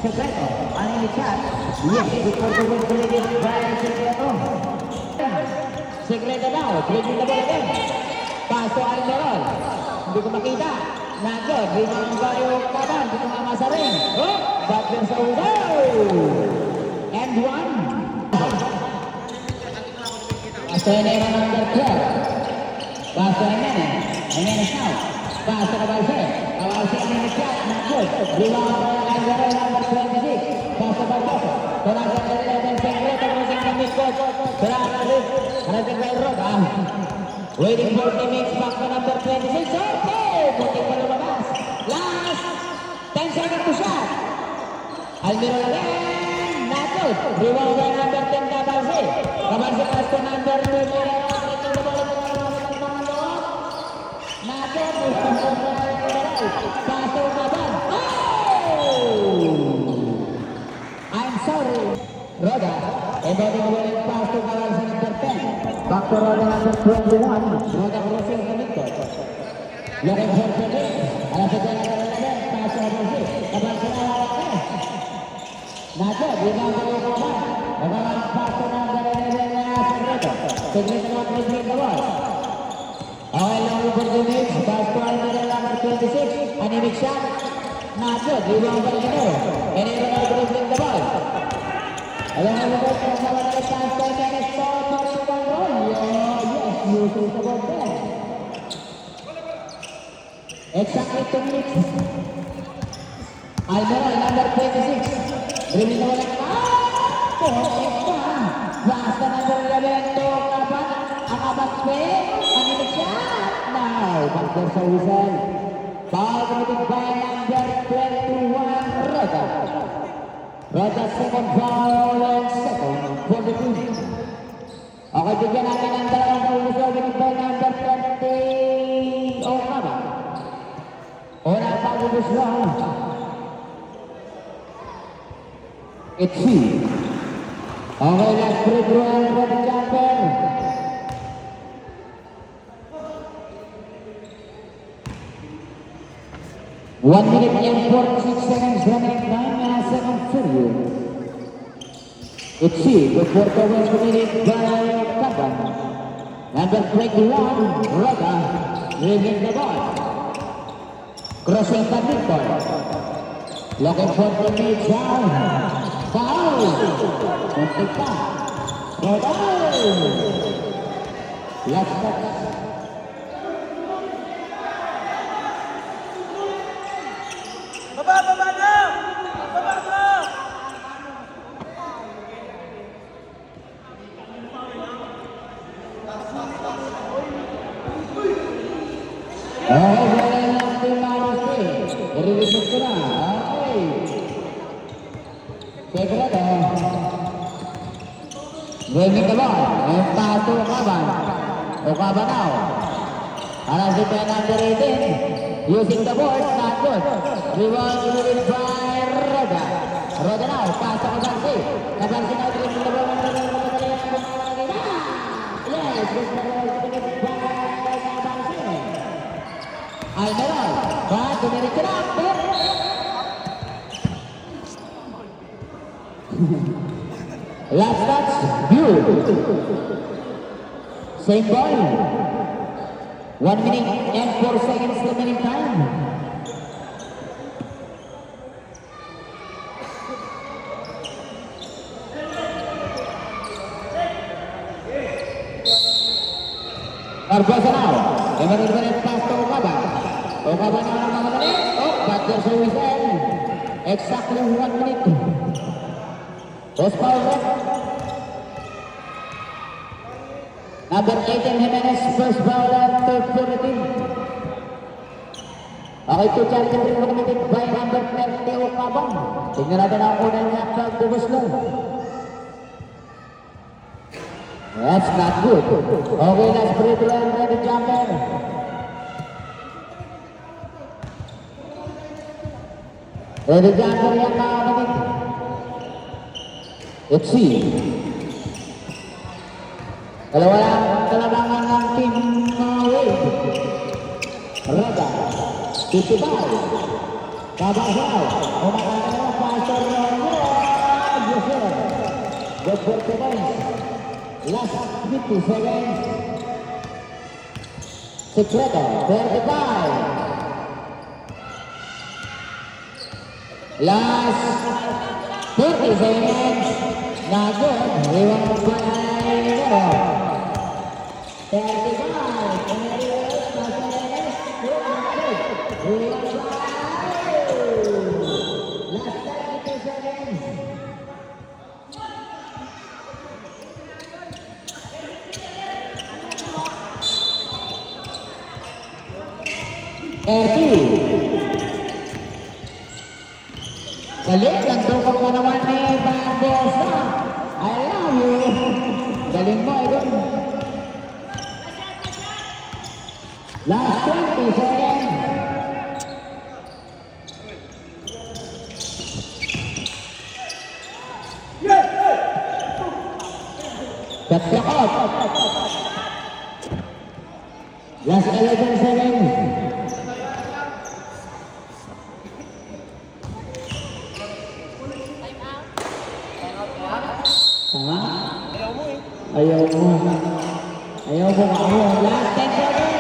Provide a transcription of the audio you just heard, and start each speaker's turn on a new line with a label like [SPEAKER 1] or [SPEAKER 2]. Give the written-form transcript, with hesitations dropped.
[SPEAKER 1] Secreto, ano yung chat? Yes, before the win collected by Secreto. Secreto daw, breaking the ball again. Paso Almeron, hindi ko makita. Nagyo, limang bayo kaban, dito nga masarin. Oh, backer sa udaw. And one. Paso Enera number 12. Paso Enera. Enera now. Paso Kabalse. Kabalse ang nag-shot. Nagyo. Limang bayo Almeron number 26. Paso Barbosa. Tunasan na rin ang Secreto. Crossing the midcourt. Tunasan rin. Harating by Roda. Waiting for the mix back to number 26. Okay! Puting pa lumabas. Last 10 seconds to shot. Almiro again. Not good. Rebound by number 10 Cabalse. Cabalse pass to number 2. Not good. Pass to Caban. Oh! I'm sorry. Roda. Embodying the winning pass to Cabalse number 10. Back to Roda number 21. Roda crossing the midcourt. Looking for the game. Alas sa dyan ang talagang. Pass to Cabalse. Cabalse na wala. Nato, bilang kayo kaban. Nagalang pass to number 11 na Secreto. Secreto na dribbling the ball. Okay lang over the mix. Pass to Almeida number 26. Anemic shot. Nato, bilang kayo Enero. Enero na dribbling the ball. Alam mo ba kung naman na chance tayo na nag-start na rin ang roll? Yes, using the ball there. Exactly 2 minutes. Almeron, number 26. Dribbling na walang correct pa. Last na number 11 to Kaban. Ang abakpe. Ang imig shot. Now, backdoor sa whistle. Foul committed by number 21, Roda. Roda's second foul and second for the team. Okay, bigyan natin ang dalawang paulusog by number 20, Okaba. Una ang pag-ulusog. It's he. Okay, last free throw and for the jumper. One minute and 46 seconds remaining, 9 seconds period. It's he, before the win committed by Kaban. Number 21, Roda, dribbling the ball. Crossing the midcourt. Looking for the mid down. Foul! Puntik pa. Roda! Last touch.
[SPEAKER 2] Baba na! Baba na!
[SPEAKER 1] Wala lang din manos eh. I-release ko na. Okay. Secreto. Bringing the ball. And pass to Kaban. Okaba now. Alas si Pen number 18. Using the board. Not good. Rebound committed by Roda. Roda now. Pass to Cabanse. Cabanse now dribbling the ball. Yes. Good ball committed by Cabanse. Almeron. But dumiretso na. Last touch. View. Same ball. 1 minute and 4 seconds remaining time. Barbosa now. Emerald Bennett pass to Okaba. Okaba na ang mga galit. Oh, backer sa whistle. Exactly 1 minute. Post foul rep. Number 18, Jimenez, first foul and third for the team. Okay, to charging rin committed by number 30, Okabang. Tingnan natin ang unang half bubos lang. That's not good. Okay, last free throw and ready jumper. Ready jumper yan mga kapatid. Let's see. Dalawa lang kalabangan ng team Wave. Roda, 55. Kabasaw. Umakala na pastor Good for 2 points. Last 50 seconds. Secreto, 35. Last 30 seconds. Not good. Rebound by Nero. 35. Last 32 seconds. Galing, ang tukok mo naman ni Barbosa. I love you. Galing mo, Idol. Last 20 seconds. Cut the clock. Last 11 seconds. Ayaw mo. Ayaw mo ako. Last 10 seconds.